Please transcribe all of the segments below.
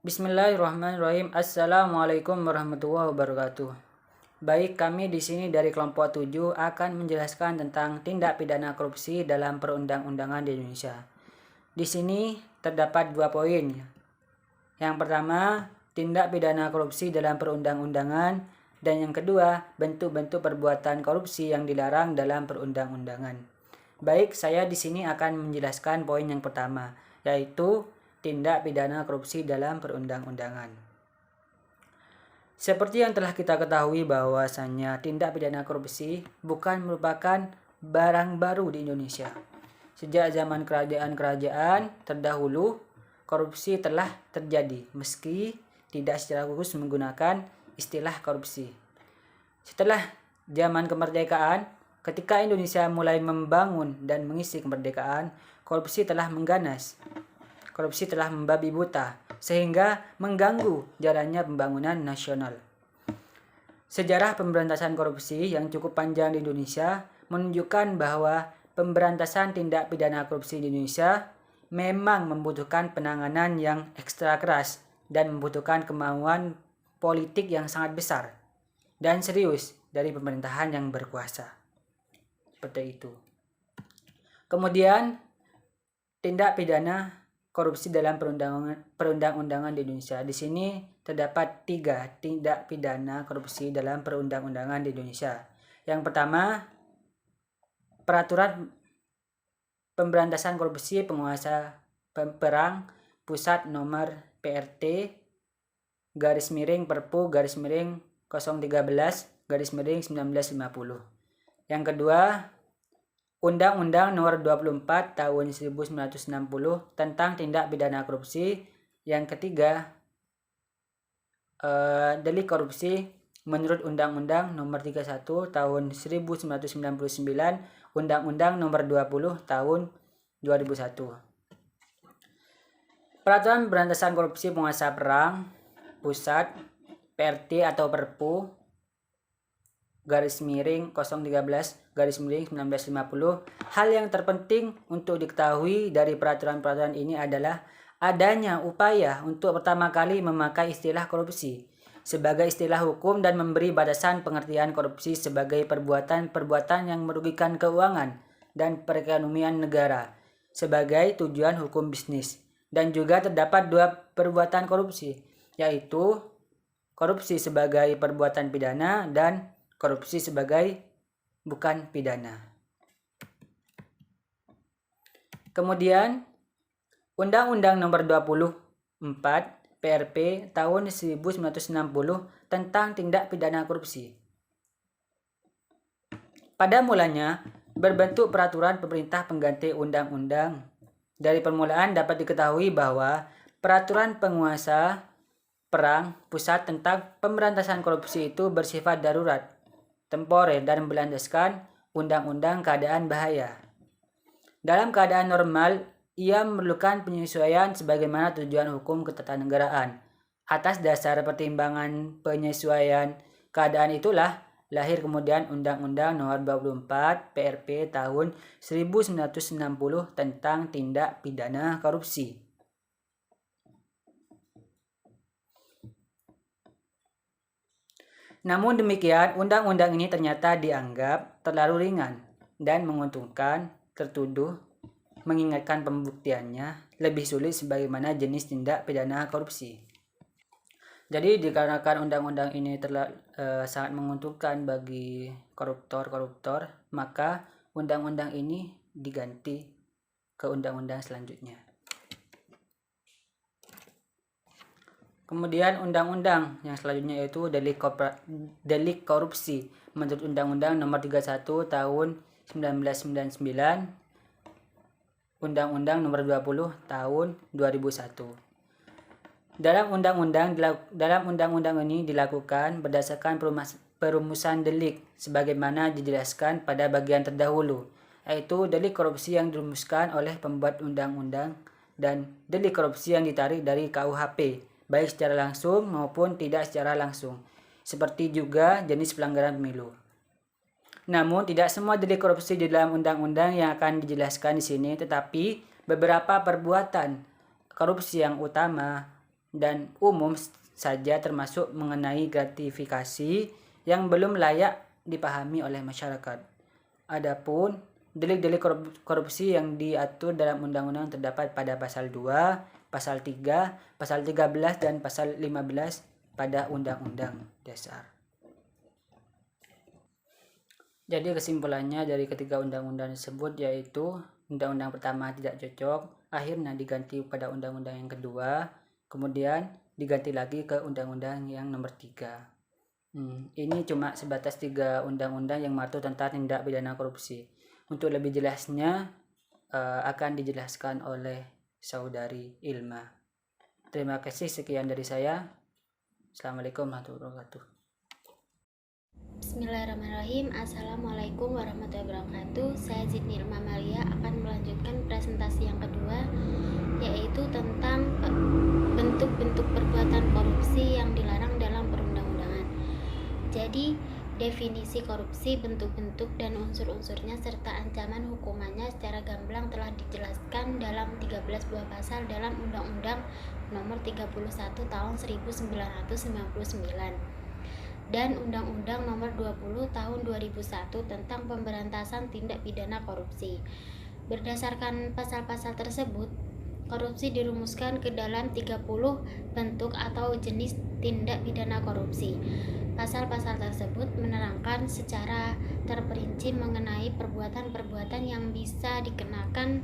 Bismillahirrahmanirrahim. Assalamualaikum warahmatullahi wabarakatuh. Baik, kami di sini dari kelompok 7 akan menjelaskan tentang tindak pidana korupsi dalam perundang-undangan di Indonesia. Di sini terdapat 2 poin. Yang pertama, tindak pidana korupsi dalam perundang-undangan, dan yang kedua, bentuk-bentuk perbuatan korupsi yang dilarang dalam perundang-undangan. Baik, saya di sini akan menjelaskan poin yang pertama, yaitu tindak pidana korupsi dalam perundang-undangan. Seperti yang telah kita ketahui bahwasannya tindak pidana korupsi bukan merupakan barang baru di Indonesia. Sejak zaman kerajaan-kerajaan terdahulu, korupsi telah terjadi meski tidak secara khusus menggunakan istilah korupsi. Setelah zaman kemerdekaan, ketika Indonesia mulai membangun dan mengisi kemerdekaan, korupsi telah mengganas. Korupsi telah membabi buta, sehingga mengganggu jalannya pembangunan nasional. Sejarah pemberantasan korupsi yang cukup panjang di Indonesia menunjukkan bahwa pemberantasan tindak pidana korupsi di Indonesia memang membutuhkan penanganan yang ekstra keras dan membutuhkan kemauan politik yang sangat besar dan serius dari pemerintahan yang berkuasa. Seperti itu. Kemudian, tindak pidana korupsi dalam perundang-undangan di Indonesia. Di sini terdapat 3 tindak pidana korupsi dalam perundang-undangan di Indonesia. Yang pertama, Peraturan Pemberantasan Korupsi Penguasa Perang Pusat Nomor PRT _Perpu _013/1950. Yang kedua, Undang-Undang Nomor 24 Tahun 1960 tentang Tindak Pidana Korupsi. Yang ketiga, delik korupsi menurut Undang-Undang Nomor 31 Tahun 1999, Undang-Undang Nomor 20 Tahun 2001. Peraturan Pemberantasan Korupsi Penguasa Perang Pusat PRT atau Perpu _013/1950. Hal yang terpenting untuk diketahui dari peraturan-peraturan ini adalah adanya upaya untuk pertama kali memakai istilah korupsi sebagai istilah hukum dan memberi batasan pengertian korupsi sebagai perbuatan-perbuatan yang merugikan keuangan dan perekonomian negara sebagai tujuan hukum bisnis. Dan juga terdapat 2 perbuatan korupsi, yaitu korupsi sebagai perbuatan pidana dan korupsi sebagai bukan pidana. Kemudian, Undang-Undang Nomor 24 PRP tahun 1960 tentang tindak pidana korupsi. Pada mulanya berbentuk peraturan pemerintah pengganti undang-undang. Dari permulaan dapat diketahui bahwa peraturan penguasa perang pusat tentang pemberantasan korupsi itu bersifat darurat, temporer, dan berlandaskan undang-undang keadaan bahaya. Dalam keadaan normal, ia memerlukan penyesuaian sebagaimana tujuan hukum ketatanegaraan. Atas dasar pertimbangan penyesuaian keadaan itulah lahir kemudian Undang-Undang Nomor 24 PRP tahun 1960 tentang tindak pidana korupsi. Namun demikian, undang-undang ini ternyata dianggap terlalu ringan dan menguntungkan tertuduh, mengingatkan pembuktiannya lebih sulit sebagaimana jenis tindak pidana korupsi. Jadi dikarenakan undang-undang ini sangat menguntungkan bagi koruptor, maka undang-undang ini diganti ke undang-undang selanjutnya. Kemudian undang-undang yang selanjutnya yaitu delik korupsi menurut Undang-Undang Nomor 31 Tahun 1999, Undang-Undang Nomor 20 Tahun 2001. Dalam undang-undang ini dilakukan berdasarkan perumusan delik sebagaimana dijelaskan pada bagian terdahulu, yaitu delik korupsi yang dirumuskan oleh pembuat undang-undang dan delik korupsi yang ditarik dari KUHP, baik secara langsung maupun tidak secara langsung, seperti juga jenis pelanggaran pemilu. Namun, tidak semua delik korupsi di dalam undang-undang yang akan dijelaskan di sini, tetapi beberapa perbuatan korupsi yang utama dan umum saja, termasuk mengenai gratifikasi yang belum layak dipahami oleh masyarakat. Adapun delik-delik korupsi yang diatur dalam undang-undang terdapat pada pasal 2, pasal 3, pasal 13 dan pasal 15 pada Undang-Undang Dasar. Jadi kesimpulannya dari ketiga undang-undang tersebut yaitu undang-undang pertama tidak cocok, akhirnya diganti pada undang-undang yang kedua, kemudian diganti lagi ke undang-undang yang nomor 3. Ini cuma sebatas 3 undang-undang yang mengatur tentang tindak pidana korupsi. Untuk lebih jelasnya akan dijelaskan oleh saudari Ilma. Terima kasih, sekian dari saya. Assalamualaikum warahmatullahi wabarakatuh. Bismillahirrahmanirrahim. Assalamualaikum warahmatullahi wabarakatuh. Saya Zidni Ilma Malia akan melanjutkan presentasi yang kedua, yaitu tentang bentuk-bentuk perbuatan korupsi yang dilarang dalam perundang-undangan. Jadi, definisi korupsi, bentuk-bentuk dan unsur-unsurnya serta ancaman hukumannya secara gamblang telah dijelaskan dalam 13 buah pasal dalam Undang-Undang Nomor 31 Tahun 1999 dan Undang-Undang Nomor 20 Tahun 2001 tentang pemberantasan tindak pidana korupsi. Berdasarkan pasal-pasal tersebut, korupsi dirumuskan ke dalam 30 bentuk atau jenis tindak pidana korupsi. Pasal-pasal tersebut menerangkan secara terperinci mengenai perbuatan-perbuatan yang bisa dikenakan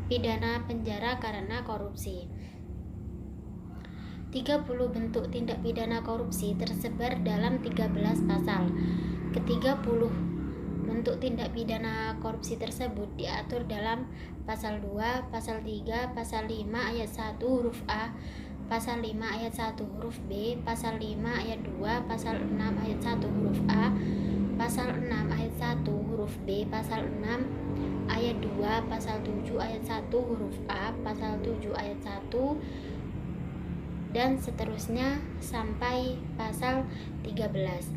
pidana penjara karena korupsi. 30 bentuk tindak pidana korupsi tersebar dalam 13 pasal. Ke-30 bentuk tindak pidana korupsi tersebut diatur dalam pasal 2, pasal 3, pasal 5 ayat 1 huruf A, pasal 5 ayat 1 huruf B, pasal 5 ayat 2, pasal 6 ayat 1 huruf A, pasal 6 ayat 1 huruf B, pasal 6 ayat 2, pasal 7 ayat 1 huruf A, pasal 7 ayat 1 dan seterusnya sampai pasal 13.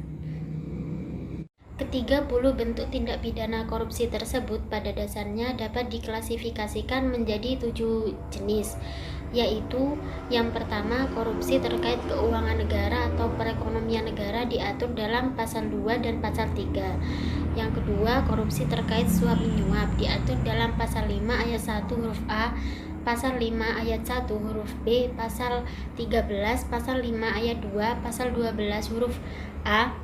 Ke-30 bentuk tindak pidana korupsi tersebut pada dasarnya dapat diklasifikasikan menjadi 7 jenis, yaitu yang pertama, korupsi terkait keuangan negara atau perekonomian negara diatur dalam pasal 2 dan pasal 3. Yang kedua, korupsi terkait suap menyuap diatur dalam pasal 5 ayat 1 huruf A, pasal 5 ayat 1 huruf B, pasal 13, pasal 5 ayat 2, pasal 12 huruf A,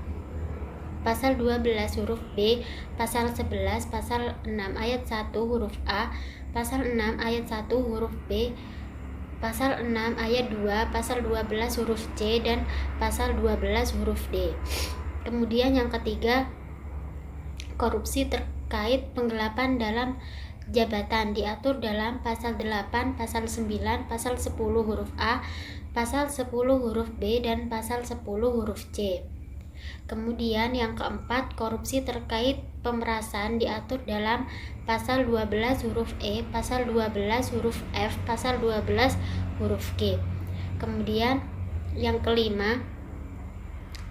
pasal 12 huruf B, pasal 11, pasal 6 ayat 1 huruf A, pasal 6 ayat 1 huruf B, pasal 6 ayat 2, pasal 12 huruf C, dan pasal 12 huruf D. Kemudian yang ketiga, korupsi terkait penggelapan dalam jabatan diatur dalam pasal 8, pasal 9, pasal 10 huruf A, pasal 10 huruf B, dan pasal 10 huruf C. Kemudian yang keempat, korupsi terkait pemerasan diatur dalam pasal 12 huruf E, pasal 12 huruf F, pasal 12 huruf G. Kemudian yang kelima,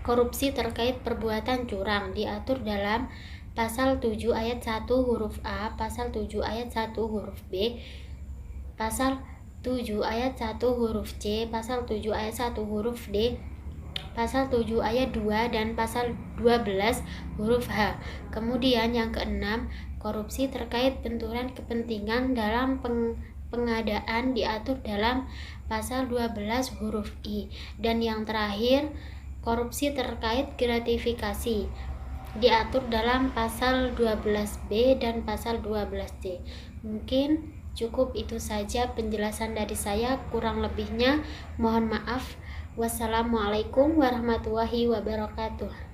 korupsi terkait perbuatan curang diatur dalam pasal 7 ayat 1 huruf A, pasal 7 ayat 1 huruf B, pasal 7 ayat 1 huruf C, pasal 7 ayat 1 huruf D, pasal 7 ayat 2, dan pasal 12 huruf H. Kemudian yang keenam, korupsi terkait benturan kepentingan dalam pengadaan diatur dalam pasal 12 huruf I. Dan yang terakhir, korupsi terkait gratifikasi diatur dalam pasal 12B dan pasal 12C. Mungkin cukup itu saja penjelasan dari saya, kurang lebihnya mohon maaf. Wassalamualaikum warahmatullahi wabarakatuh.